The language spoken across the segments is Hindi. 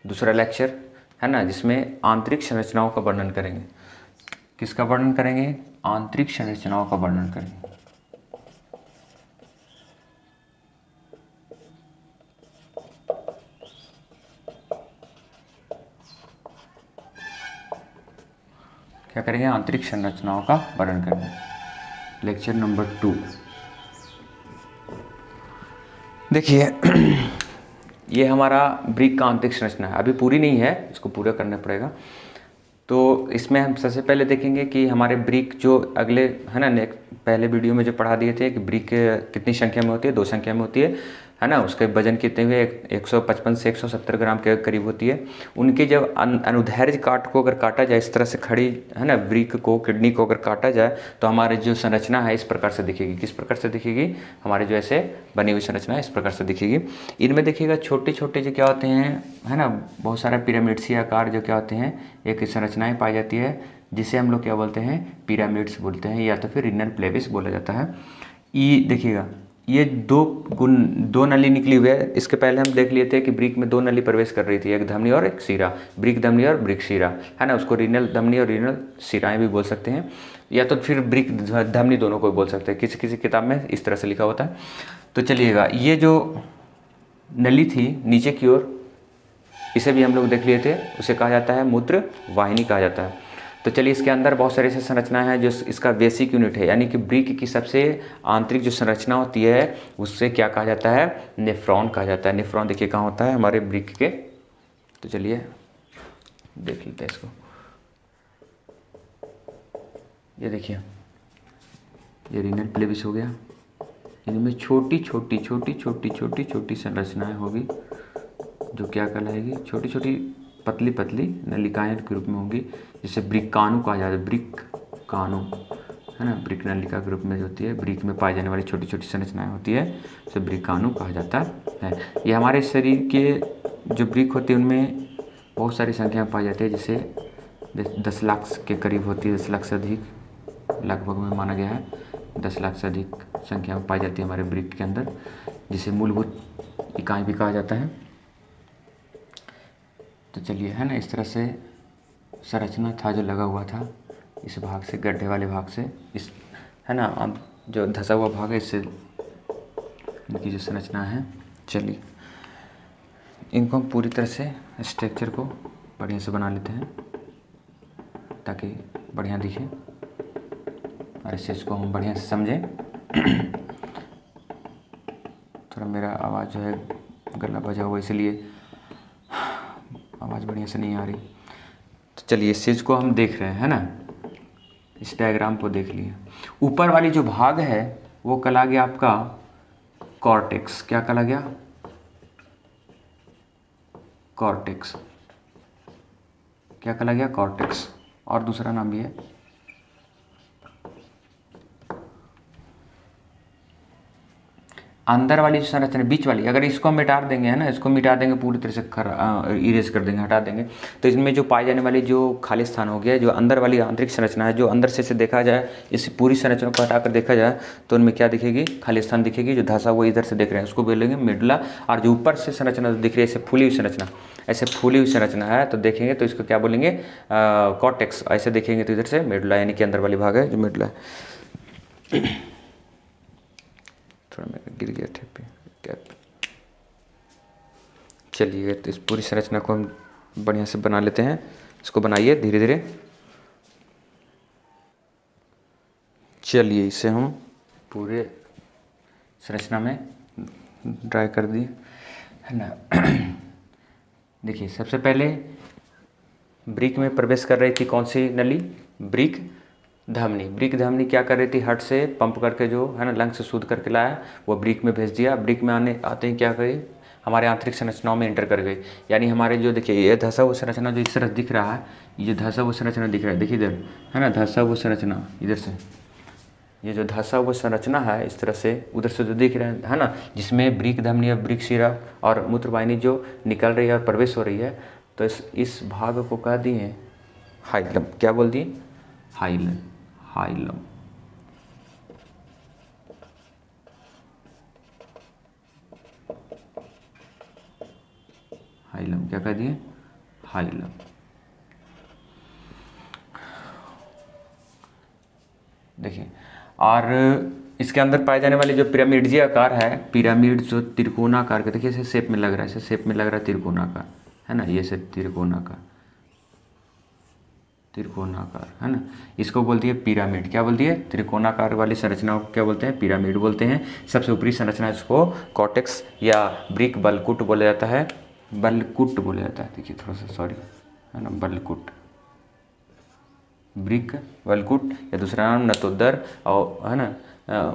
दूसरा लेक्चर है ना, जिसमें आंतरिक संरचनाओं का वर्णन करेंगे। किसका वर्णन करेंगे? आंतरिक संरचनाओं का वर्णन करेंगे। क्या करेंगे? आंतरिक संरचनाओं का वर्णन करेंगे। Lecture number 2। देखिए ये हमारा ब्रिक का आंतरिक संरचना है, अभी पूरी नहीं है, इसको पूरा करना पड़ेगा। तो इसमें हम सबसे पहले देखेंगे कि हमारे ब्रिक जो अगले है ना, पहले वीडियो में जो पढ़ा दिए थे कि ब्रिक कितनी संख्या में होती है, 2 संख्या में होती है ना, उसके वजन कितने हुए 155 से 170 ग्राम के करीब होती है। उनके जब अनुदैर्ध्य काट को अगर काटा जाए इस तरह से, खड़ी है ना ब्रिक को, किडनी को अगर काटा जाए तो हमारी जो संरचना है इस प्रकार से दिखेगी। किस प्रकार से दिखेगी? हमारी जो ऐसे बनी हुई संरचना है इस प्रकार से दिखेगी। इनमें देखिएगा छोटे छोटे जो क्या होते हैं है ना, बहुत सारा पिरामिड सी आकार जो क्या होते हैं, एक संरचनाएं पाई जाती है, जिसे हम लोग क्या बोलते हैं? पिरामिड्स बोलते हैं, या तो फिर रिनल प्लेविस बोला जाता है। ये देखिएगा, ये दो नली निकली हुई है। इसके पहले हम देख लिए थे कि ब्रिक में 2 नली प्रवेश कर रही थी, एक धमनी और एक शिरा, ब्रिक धमनी और ब्रिक शिरा, है ना। उसको रीनल धमनी और रीनल शिराएं भी बोल सकते हैं, या तो फिर ब्रिक धमनी, दोनों को बोल सकते हैं। किसी किसी किताब में इस तरह से लिखा होता है। तो चलिएगा, ये जो नली थी नीचे की ओर, इसे भी हम लोग देख लिए थे, उसे कहा जाता है मूत्र वाहिनी कहा जाता है। तो चलिए, इसके अंदर बहुत सारी ऐसी संरचनाएं हैं जो इसका बेसिक यूनिट है, यानी कि ब्रिक की सबसे आंतरिक जो संरचना होती है उससे क्या कहा जाता है? नेफ्रॉन कहा जाता है। नेफ्रॉन देखिए कहाँ होता है? हमारे ब्रिक के। तो चलिए देख लेते हैं इसको। ये देखिए, ये रीनल प्लेविस हो गया। इनमें छोटी छोटी छोटी छोटी छोटी छोटी संरचनाएं होगी जो क्या कहलाएगी? छोटी छोटी पतली पतली नलिकाएं के रूप में होंगी, जिसे ब्रिकाणु कहा जाता है। ब्रिकाणु है ना, ब्रिक नलिका के रूप में जो होती है, ब्रिक में पाई जाने वाली छोटी छोटी संरचनाएं होती है, उसे ब्रिकाणु कहा जाता है। ये हमारे शरीर के जो ब्रिक होती है उनमें बहुत सारी संख्या पाई जाती है, जिसे 10 लाख के करीब होती है, 10 लाख से अधिक लगभग में माना गया है। 10 लाख से अधिक संख्या में पाई जाती है हमारे ब्रिक के अंदर, जिसे मूलभूत इकाई भी कहा जाता है। तो चलिए, है ना, इस तरह से संरचना था जो लगा हुआ था इस भाग से, गड्ढे वाले भाग से, इस है ना, अब जो धंसा हुआ भाग है इससे इनकी जो संरचना है। चलिए, इनको हम पूरी तरह से स्ट्रक्चर को बढ़िया से बना लेते हैं ताकि बढ़िया दिखे और इससे इसको हम बढ़िया से समझें। थोड़ा मेरा आवाज़ जो है गला बजा हुआ, इसलिए आवाज़ बढ़िया से नहीं आ रही। तो चलिए, इस चीज़ को हम देख रहे हैं ना, इस डायग्राम को देख लिए। ऊपर वाली जो भाग है वो कहला गया आपका कॉर्टेक्स। क्या कहला गया? कॉर्टेक्स। क्या कहला गया? कॉर्टेक्स। और दूसरा नाम भी है, अंदर वाली जो संरचना, बीच वाली, अगर इसको हम मिटा देंगे, है ना, इसको मिटा देंगे पूरी तरह से, इरेज कर देंगे, हटा देंगे, तो इसमें जो पाई जाने वाली जो खाली स्थान हो गया, जो अंदर वाली आंतरिक संरचना है, जो अंदर से देखा जाए, इस पूरी संरचना को हटाकर देखा जाए तो उनमें क्या दिखेगी? खाली स्थान दिखेगी। जो धंसा हुआ इधर से देख रहे हैं उसको बोलेंगे मिडला, और जो ऊपर से संरचना दिख रही है, ऐसे फूली हुई संरचना, ऐसे फूली हुई संरचना है, तो देखेंगे तो इसको क्या बोलेंगे? कॉर्टेक्स। ऐसे देखेंगे तो इधर से मिडला, यानी कि अंदर वाली भाग है जो मिडला है। थोड़ा मेरा गिर गया थे कैप। चलिए, तो इस पूरी संरचना को हम बढ़िया से बना लेते हैं। इसको बनाइए धीरे धीरे। चलिए, इसे हम पूरे संरचना में ड्राई कर दिए, है ना। देखिए, सबसे पहले ब्रिक में प्रवेश कर रही थी कौन सी नली? ब्रिक धमनी। ब्रिक धमनी क्या कर रही थी? हार्ट से पंप करके, जो है ना, लंग से शुद्ध करके लाया, वो ब्रिक में भेज दिया। ब्रिक में आते ही क्या करी? हमारे आंतरिक संरचनाओं में एंटर कर गई। यानी हमारे जो, देखिए, ये धंसा हुआ संरचना जो इस तरह दिख रहा है, ये धंसा हुआ संरचना दिख रहा है, देखिए इधर, है ना, धंसा हुआ संरचना इधर से, ये जो धंसा हुआ संरचना है इस तरह से उधर से जो दिख रहा है ना, जिसमें ब्रिक धमनी और ब्रिक शिरा और मूत्रवाहिनी जो निकल रही है और प्रवेश हो रही है, तो इस भाग को कह दिए हाइलम। क्या बोल दिए? हाइलम। हाइलम। हाइलम क्या कह दिए? हाइलम। देखिए, और इसके अंदर पाए जाने वाले जो पिरामिडीय आकार है, पिरामिड जो त्रिकोणाकार का, देखिए इसे शेप में लग रहा है, इसे शेप में लग रहा है त्रिकोणाकार, है ना, ये से त्रिकोणाकार, त्रिकोणाकार, है ना, इसको बोलती है पिरामिड। क्या बोलती है? त्रिकोणाकार वाली संरचनाओं को क्या बोलते हैं? पिरामिड बोलते हैं। सबसे ऊपरी संरचना इसको कॉर्टेक्स या ब्रिक बलकुट बोला जाता है, बलकुट बोला जाता है। देखिए थोड़ा सा सॉरी, है ना, बलकुट, ब्रिक बलकुट, या दूसरा नाम नतोदर, और है ना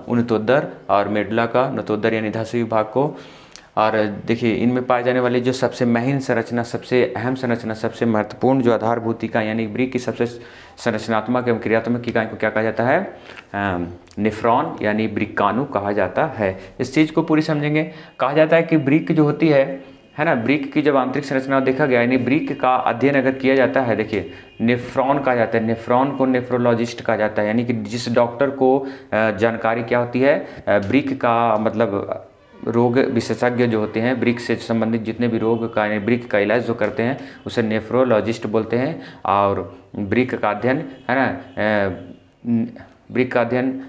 उनतोदर, और मेडुला का नतोदर यानी धातु विभाग को। और देखिए इनमें पाए जाने वाली जो सबसे महीन संरचना, सबसे अहम संरचना, सबसे महत्वपूर्ण जो आधारभूत इकाई यानी ब्रिक की सबसे संरचनात्मक एवं क्रियात्मक इकाई को क्या कहा जाता है? नेफ्रॉन यानी ब्रिकाणु कहा जाता है। इस चीज़ को पूरी समझेंगे। कहा जाता है कि ब्रिक जो होती है ना, ब्रिक की जब आंतरिक संरचना देखा गया, यानी ब्रिक का अध्ययन अगर किया जाता है, देखिए नेफ्रॉन कहा जाता है, नेफ्रॉन को नेफ्रोलॉजिस्ट कहा जाता है, यानी कि जिस डॉक्टर को जानकारी क्या होती है ब्रिक का, मतलब रोग विशेषज्ञ जो होते हैं, ब्रिक से संबंधित जितने भी रोग का, ब्रिक का इलाज जो करते हैं उसे नेफ्रोलॉजिस्ट बोलते हैं। और ब्रिक का अध्ययन, है ना, ब्रिक का अध्ययन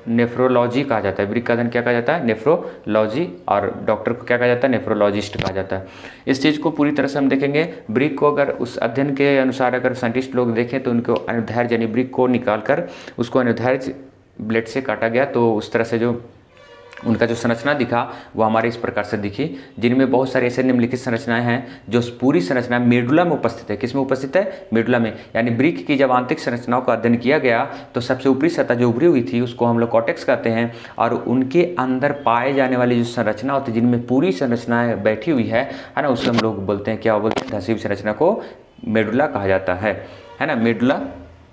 नेफ्रोलॉजी कहा जाता है। ब्रिक का अध्ययन क्या कहा जाता है? नेफ्रोलॉजी। और डॉक्टर को क्या कहा जाता है? नेफ्रोलॉजिस्ट कहा जाता है। इस चीज़ को पूरी तरह से हम देखेंगे। ब्रिक को अगर उस अध्ययन के अनुसार अगर साइंटिस्ट लोग देखें तो उनको अनुदैर्ध्य यानी ब्रिक को निकाल कर उसको अनुदैर्ध्य ब्लेड से काटा गया, तो उस तरह से जो उनका जो संरचना दिखा वो हमारे इस प्रकार से दिखी, जिनमें बहुत सारे ऐसे निम्नलिखित संरचनाएं हैं जो पूरी संरचना मेडुला में उपस्थित है। किसमें उपस्थित है? मेडुला में। यानी ब्रिक की जब आंतरिक संरचनाओं का अध्ययन किया गया तो सबसे ऊपरी सतह जो उभरी हुई थी उसको हम लोग कॉर्टेक्स कहते हैं, और उनके अंदर पाए जाने वाली जो संरचना होती है जिनमें पूरी संरचनाएं बैठी हुई है ना, उसे हम लोग बोलते हैं, क्या बोलते हैं? धसीव संरचना को मेडुला कहा जाता है ना, मेडुला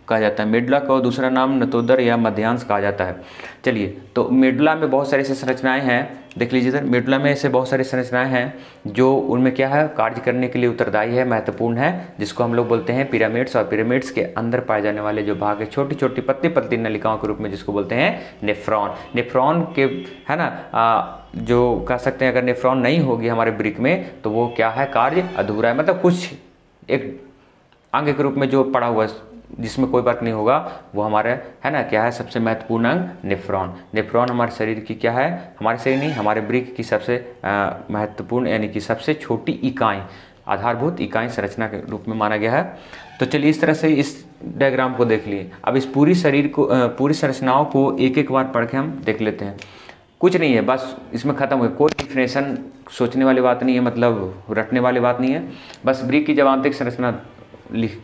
कहा जाता है। मेडुला को दूसरा नाम नतोदर या मध्यांश कहा जाता है। चलिए, तो मेडुला में बहुत सारी ऐसी संरचनाएं हैं, देख लीजिए इधर, मेडुला में ऐसे बहुत सारी संरचनाएं हैं जो उनमें क्या है, कार्य करने के लिए उत्तरदायी है, महत्वपूर्ण है, जिसको हम लोग बोलते हैं पिरामिड्स। और पिरामिड्स के अंदर पाए जाने वाले जो भाग है, छोटी छोटी पतली पतली नलिकाओं के रूप में, जिसको बोलते हैं नेफ्रॉन। नेफ्रॉन के, है ना, जो कह सकते हैं अगर नेफ्रॉन नहीं होगी हमारे ब्रिक में तो वो क्या है, कार्य अधूरा है, मतलब कुछ एक अंग के रूप में जो पड़ा हुआ है जिसमें कोई बात नहीं होगा, वो हमारे, है ना, क्या है, सबसे महत्वपूर्ण अंग नेफ्रॉन। नेफ्रॉन हमारे शरीर की क्या है, हमारे शरीर नहीं, हमारे ब्रिक की सबसे महत्वपूर्ण यानी कि सबसे छोटी इकाई, आधारभूत इकाई संरचना के रूप में माना गया है। तो चलिए इस तरह से इस डायग्राम को देख लिए। अब इस पूरी शरीर को, पूरी संरचनाओं को एक एक बार पढ़ के हम देख लेते हैं। कुछ नहीं है, बस इसमें खत्म हो गया, कोई डिफिनेशन सोचने वाली बात नहीं है, मतलब रटने वाली बात नहीं है। बस ब्रिक की जब आंतरिक संरचना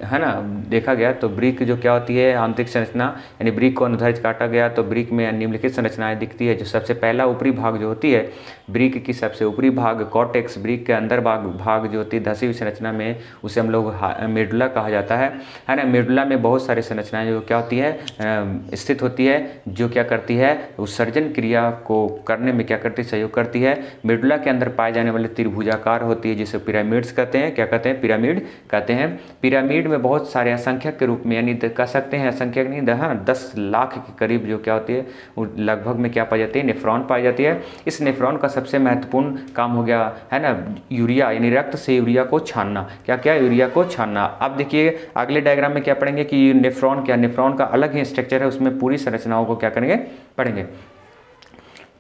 है ना देखा गया तो ब्रिक जो क्या होती है, आंतरिक संरचना, यानी ब्रिक को अनुदैर्ध्य काटा गया तो ब्रिक में निम्नलिखित संरचनाएं दिखती है। जो सबसे पहला ऊपरी भाग जो होती है ब्रिक की, सबसे ऊपरी भाग कॉर्टेक्स, ब्रिक के अंदर भाग जो होती है धसी हुई संरचना में, उसे हम लोग मेडुला कहा जाता है ना। मेडुला में बहुत सारी संरचनाएं जो क्या होती है, स्थित होती है, जो क्या करती है, उत्सर्जन क्रिया को करने में क्या करती है, सहयोग करती है। मेडुला के अंदर पाए जाने वाले त्रिभुजाकार होती है जिसे पिरामिड्स कहते हैं। क्या कहते हैं? पिरामिड कहते हैं। पिरामिड में बहुत सारे असंख्यक के रूप में, यानी कह सकते हैं असंख्यक नहीं, हाँ 10 लाख के करीब जो क्या होती है, वो लगभग में क्या पाई जाती है, नेफ्रॉन पाई जाती है। इस नेफ्रॉन का सबसे महत्वपूर्ण काम हो गया है ना, यूरिया, यानी रक्त से यूरिया को छानना। क्या क्या? यूरिया को छानना। अब देखिए अगले डायग्राम में क्या पढ़ेंगे कि नेफ्रॉन क्या, नेफ्रॉन का अलग ही स्ट्रक्चर है, उसमें पूरी संरचनाओं को क्या करेंगे, पढ़ेंगे।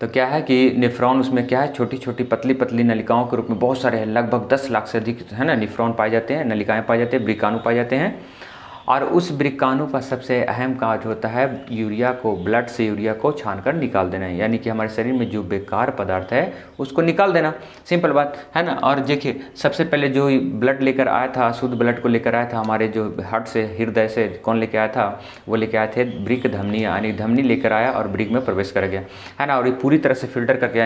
तो क्या है कि नेफ्रॉन, उसमें क्या है, छोटी छोटी पतली पतली नलिकाओं के रूप में बहुत सारे हैं, लगभग 10 लाख से अधिक, है ना, नेफ्रॉन पाए जाते हैं, नलिकाएं पाए जाते हैं, ब्रिकाणु पाए जाते हैं। और उस ब्रिकाणु का सबसे अहम कार्य होता है यूरिया को, ब्लड से यूरिया को छानकर निकाल देना है, यानी कि हमारे शरीर में जो बेकार पदार्थ है उसको निकाल देना, सिंपल बात है ना। और देखिए सबसे पहले जो ब्लड लेकर आया था, शुद्ध ब्लड को लेकर आया था हमारे जो हार्ट से, हृदय से, कौन लेकर आया था, वो लेकर आए थे ब्रिक धमनी, यानी धमनी लेकर आया और ब्रिक में प्रवेश कर गया, है ना। और ये पूरी तरह से फिल्टर करके,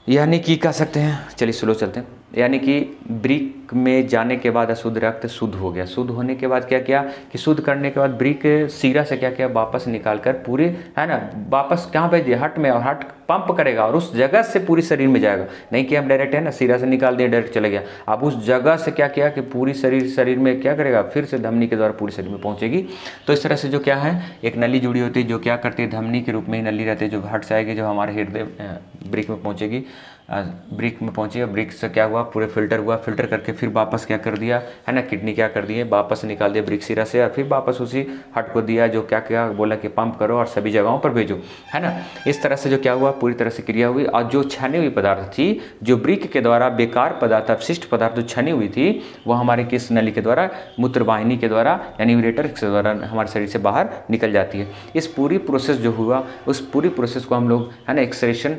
यानी कि कह सकते हैं, चलिए स्लो चलते हैं, यानी कि ब्रिक में जाने के बाद अशुद्ध रक्त शुद्ध हो गया। शुद्ध होने के बाद क्या किया कि शुद्ध करने के बाद ब्रिक सीरा से क्या किया, वापस निकाल कर पूरे, है ना, वापस कहाँ भेज दिया, हार्ट में, और हार्ट पंप करेगा और उस जगह से पूरी शरीर में जाएगा। नहीं कि हम डायरेक्ट, है ना, सीरा से निकाल दिया डायरेक्ट चले गया। अब उस जगह से क्या किया कि पूरी शरीर में क्या करेगा, फिर से धमनी के द्वारा पूरी शरीर में पहुंचेगी। तो इस तरह से जो क्या है, एक नली जुड़ी होती है जो क्या करती है, धमनी के रूप में ही नली रहती है, जो हार्ट से आएगी, जो हमारे हृदय ब्रिक में पहुंचेगी, ब्रिक में पहुंची और ब्रिक से क्या हुआ, पूरे फिल्टर हुआ, फिल्टर करके फिर वापस क्या कर दिया है ना, किडनी क्या कर दिए, वापस निकाल दिया ब्रिक सिरा से और फिर वापस उसी हट को दिया जो क्या क्या बोला कि पंप करो और सभी जगहों पर भेजो, है ना। इस तरह से जो क्या हुआ, पूरी तरह से क्रिया हुई। और जो छनी हुई पदार्थ थी, जो ब्रिक के द्वारा बेकार पदार्थ, अपशिष्ट पदार्थ जो छनी हुई थी, वो हमारे किस नली के द्वारा, मूत्रवाहिनी के द्वारा यानी यूरेटर के द्वारा हमारे शरीर से बाहर निकल जाती है। इस पूरी प्रोसेस जो हुआ, उस पूरी प्रोसेस को हम लोग है ना एक्सक्रीशन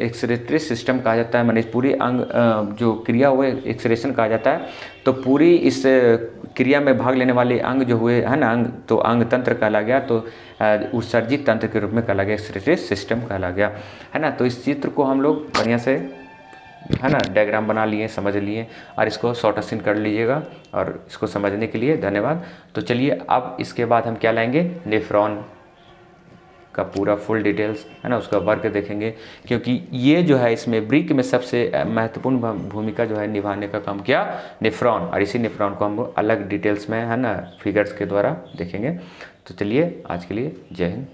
एक्सक्रीटरी सिस्टम कहा जाता है, माने पूरी अंग जो क्रिया हुए एक्सक्रीशन कहा जाता है। तो पूरी इस क्रिया में भाग लेने वाले अंग जो हुए है ना, अंग तो अंग तंत्र कहला गया, तो उत्सर्जित तंत्र के रूप में कहला गया, एक्सक्रीटरी सिस्टम कहला गया, है ना। तो इस चित्र को हम लोग बढ़िया से है ना डायग्राम बना लिए, समझ लिए और इसको शॉर्ट कर लीजिएगा। और इसको समझने के लिए धन्यवाद। तो चलिए अब इसके बाद हम क्या लाएंगे, नेफ्रॉन का पूरा फुल डिटेल्स है ना, उसका वर्क देखेंगे, क्योंकि ये जो है इसमें ब्रिक में सबसे महत्वपूर्ण भूमिका जो है निभाने का काम किया नेफ्रॉन, और इसी नेफ्रॉन को हम अलग डिटेल्स में है ना फिगर्स के द्वारा देखेंगे। तो चलिए आज के लिए जय हिंद।